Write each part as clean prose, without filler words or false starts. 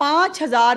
5000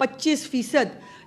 25%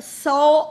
100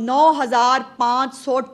9500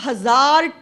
1000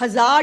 1000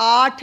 8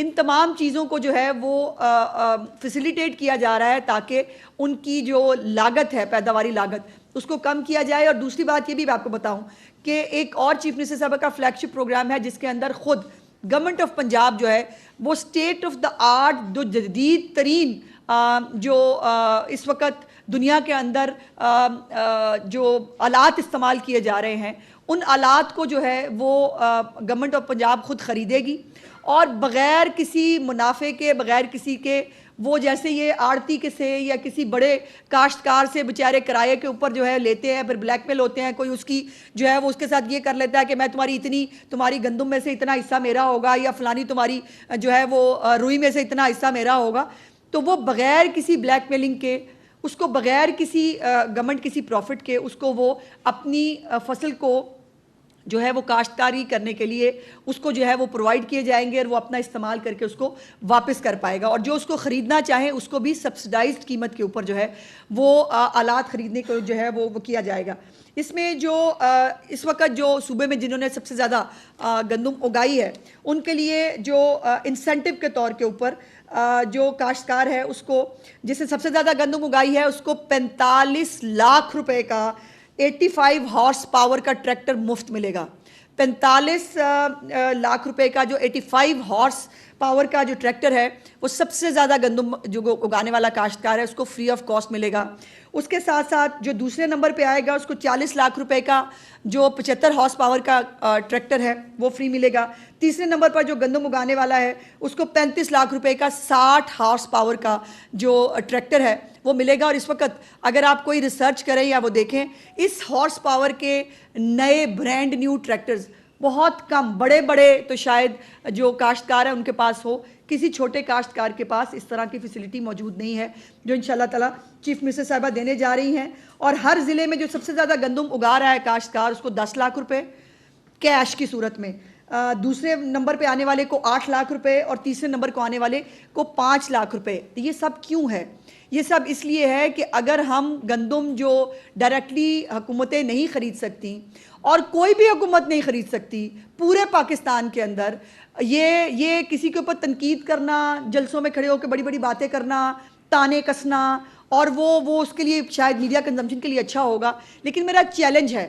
ان تمام چیزوں کو جو ہے وہ فیسیلیٹیٹ کیا جا رہا ہے تاکہ ان کی جو لاگت ہے، پیداواری لاگت، اس کو کم کیا جائے. اور دوسری بات یہ بھی میں آپ کو بتاؤں کہ ایک اور چیف منسٹر صاحبہ کا فلیگ شپ پروگرام ہے جس کے اندر خود گورنمنٹ آف پنجاب جو ہے وہ اسٹیٹ آف دا آرٹ، جو جدید ترین جو اس وقت دنیا کے اندر جو آلات استعمال کیے جا رہے ہیں، ان آلات کو جو ہے وہ گورنمنٹ آف پنجاب خود خریدے گی، اور بغیر کسی منافع کے، بغیر کسی کے، وہ جیسے یہ آڑتی کے سے یا کسی بڑے کاشتکار سے بیچارے کرائے کے اوپر جو ہے لیتے ہیں، پھر بلیک میل ہوتے ہیں، کوئی اس کی جو ہے وہ اس کے ساتھ یہ کر لیتا ہے کہ میں تمہاری گندم میں سے اتنا حصہ میرا ہوگا، یا فلانی تمہاری جو ہے وہ روئی میں سے اتنا حصہ میرا ہوگا. تو وہ بغیر کسی بلیک میلنگ کے، اس کو بغیر کسی گورنمنٹ کسی پروفٹ کے، اس کو وہ اپنی فصل کو جو ہے وہ کاشتکاری کرنے کے لیے اس کو جو ہے وہ پرووائڈ کیے جائیں گے، اور وہ اپنا استعمال کر کے اس کو واپس کر پائے گا. اور جو اس کو خریدنا چاہیں اس کو بھی سبسڈائزڈ قیمت کے اوپر جو ہے وہ آلات خریدنے کو جو ہے وہ کیا جائے گا. اس میں جو اس وقت جو صوبے میں جنہوں نے سب سے زیادہ گندم اگائی ہے، ان کے لیے جو انسینٹیو کے طور کے اوپر جو کاشتکار ہے اس کو، جس نے سب سے زیادہ گندم اگائی ہے، اس کو 45 لاکھ روپے کا 85 ہارس پاور کا ٹریکٹر مفت ملے گا. 45 لاکھ روپے کا جو 85 ہارس پاور کا جو ٹریکٹر ہے، وہ سب سے زیادہ گندم جو اگانے والا کاشتکار ہے اس کو فری آف کاسٹ ملے گا. اس کے ساتھ ساتھ جو دوسرے نمبر پہ آئے گا اس کو 40 لاکھ روپے کا جو 75 ہارس پاور کا ٹریکٹر ہے وہ فری ملے گا. تیسرے نمبر پر جو گندم اگانے والا ہے اس کو 35 لاکھ روپے کا 60 ہارس پاور کا جو ٹریکٹر ہے وہ ملے گا. اور اس وقت اگر آپ کوئی ریسرچ کریں یا وہ دیکھیں، اس ہارس پاور کے نئے برانڈ نیو ٹریکٹرز بہت کم، بڑے بڑے تو شاید جو کاشتکار ہیں ان کے پاس ہو، کسی چھوٹے کاشتکار کے پاس اس طرح کی فیسلٹی موجود نہیں ہے، جو انشاءاللہ تعالیٰ چیف منسٹر صاحبہ دینے جا رہی ہیں. اور ہر ضلع میں جو سب سے زیادہ گندم اگا رہا ہے کاشتکار، اس کو 10 لاکھ روپے کیش کی صورت میں، دوسرے نمبر پہ آنے والے کو 8 لاکھ روپے، اور تیسرے نمبر کو آنے والے کو 5 لاکھ روپے. یہ سب کیوں ہے؟ یہ سب اس لیے ہے کہ اگر ہم گندم جو ڈائریکٹلی حکومتیں نہیں خرید سکتی، اور کوئی بھی حکومت نہیں خرید سکتی پورے پاکستان کے اندر، یہ کسی کے اوپر تنقید کرنا، جلسوں میں کھڑے ہو کے بڑی بڑی باتیں کرنا، تانے کسنا، اور وہ اس کے لیے شاید میڈیا کنزمپشن کے لیے اچھا ہوگا. لیکن میرا چیلنج ہے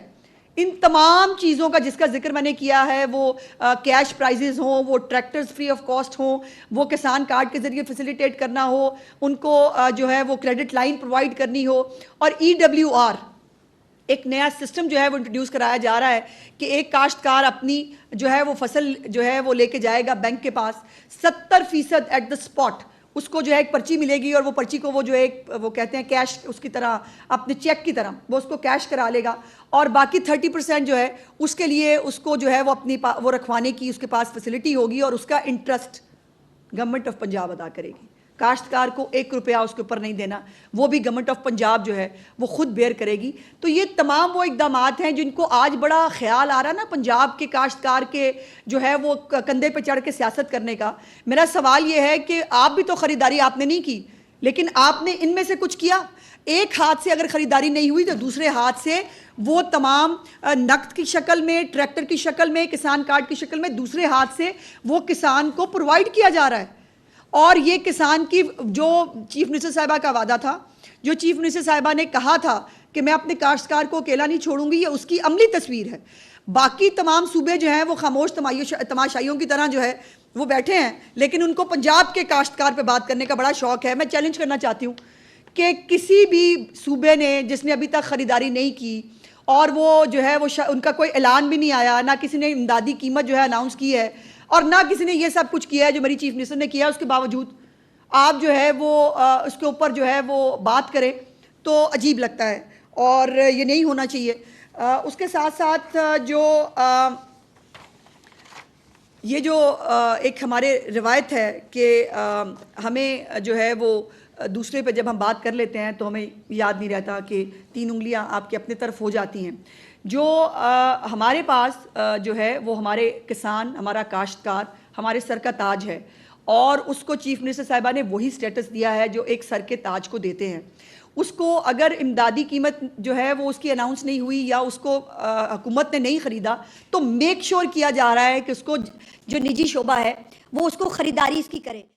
ان تمام چیزوں کا جس کا ذکر میں نے کیا ہے، وہ کیش پرائزز ہوں، وہ ٹریکٹرز فری آف کاسٹ ہوں، وہ کسان کارڈ کے ذریعے فیسیلیٹیٹ کرنا ہو، ان کو جو ہے وہ کریڈٹ لائن پرووائڈ کرنی ہو، اور EWR ایک نیا سسٹم جو ہے وہ انٹروڈیوس کرایا جا رہا ہے کہ ایک کاشتکار اپنی جو ہے وہ فصل جو ہے وہ لے کے جائے گا بینک کے پاس، 70% ایٹ دا اسپاٹ اس کو جو ہے ایک پرچی ملے گی، اور وہ پرچی کو وہ جو ایک وہ کہتے ہیں کیش اس کی طرح، اپنے چیک کی طرح وہ اس کو کیش کرا لے گا، اور باقی 30% جو ہے اس کے لیے اس کو جو ہے وہ اپنی وہ رکھوانے کی اس کے پاس فیسلٹی ہوگی، اور اس کا انٹرسٹ گورنمنٹ آف پنجاب ادا کرے گی. کاشتکار کو 1 روپیہ اس کے اوپر نہیں دینا، وہ بھی گورنمنٹ آف پنجاب جو ہے وہ خود بیئر کرے گی. تو یہ تمام وہ اقدامات ہیں جن کو آج بڑا خیال آ رہا نا پنجاب کے کاشتکار کے جو ہے وہ کندھے پہ چڑھ کے سیاست کرنے کا. میرا سوال یہ ہے کہ آپ بھی تو خریداری آپ نے نہیں کی، لیکن آپ نے ان میں سے کچھ کیا. ایک ہاتھ سے اگر خریداری نہیں ہوئی تو دوسرے ہاتھ سے وہ تمام نقد کی شکل میں، ٹریکٹر کی شکل میں، کسان کارڈ کی شکل میں دوسرے ہاتھ سے وہ کسان کو پرووائڈ کیا جا رہا ہے. اور یہ کسان کی جو چیف منسٹر صاحبہ کا وعدہ تھا، جو چیف منسٹر صاحبہ نے کہا تھا کہ میں اپنے کاشتکار کو اکیلا نہیں چھوڑوں گی، یہ اس کی عملی تصویر ہے. باقی تمام صوبے جو ہیں وہ خاموش تماشائیوں کی طرح جو ہے وہ بیٹھے ہیں، لیکن ان کو پنجاب کے کاشتکار پہ بات کرنے کا بڑا شوق ہے. میں چیلنج کرنا چاہتی ہوں کہ کسی بھی صوبے نے جس نے ابھی تک خریداری نہیں کی، اور وہ جو ہے وہ ان کا کوئی اعلان بھی نہیں آیا، نہ کسی نے امدادی قیمت جو ہے اناؤنس کی ہے، اور نہ کسی نے یہ سب کچھ کیا ہے جو میری چیف منسٹر نے کیا، اس کے باوجود آپ جو ہے وہ اس کے اوپر جو ہے وہ بات کریں تو عجیب لگتا ہے، اور یہ نہیں ہونا چاہیے. اس کے ساتھ ساتھ جو یہ جو ایک ہمارے روایت ہے کہ ہمیں جو ہے وہ دوسرے پہ جب ہم بات کر لیتے ہیں تو ہمیں یاد نہیں رہتا کہ 3 انگلیاں آپ کی اپنے طرف ہو جاتی ہیں. جو ہمارے پاس جو ہے وہ ہمارے کسان، ہمارا کاشتکار ہمارے سر کا تاج ہے، اور اس کو چیف منسٹر صاحبہ نے وہی سٹیٹس دیا ہے جو ایک سر کے تاج کو دیتے ہیں. اس کو اگر امدادی قیمت جو ہے وہ اس کی اناؤنس نہیں ہوئی یا اس کو حکومت نے نہیں خریدا تو میک شور کیا جا رہا ہے کہ اس کو جو نجی شعبہ ہے وہ اس کو خریداری اس کی کرے.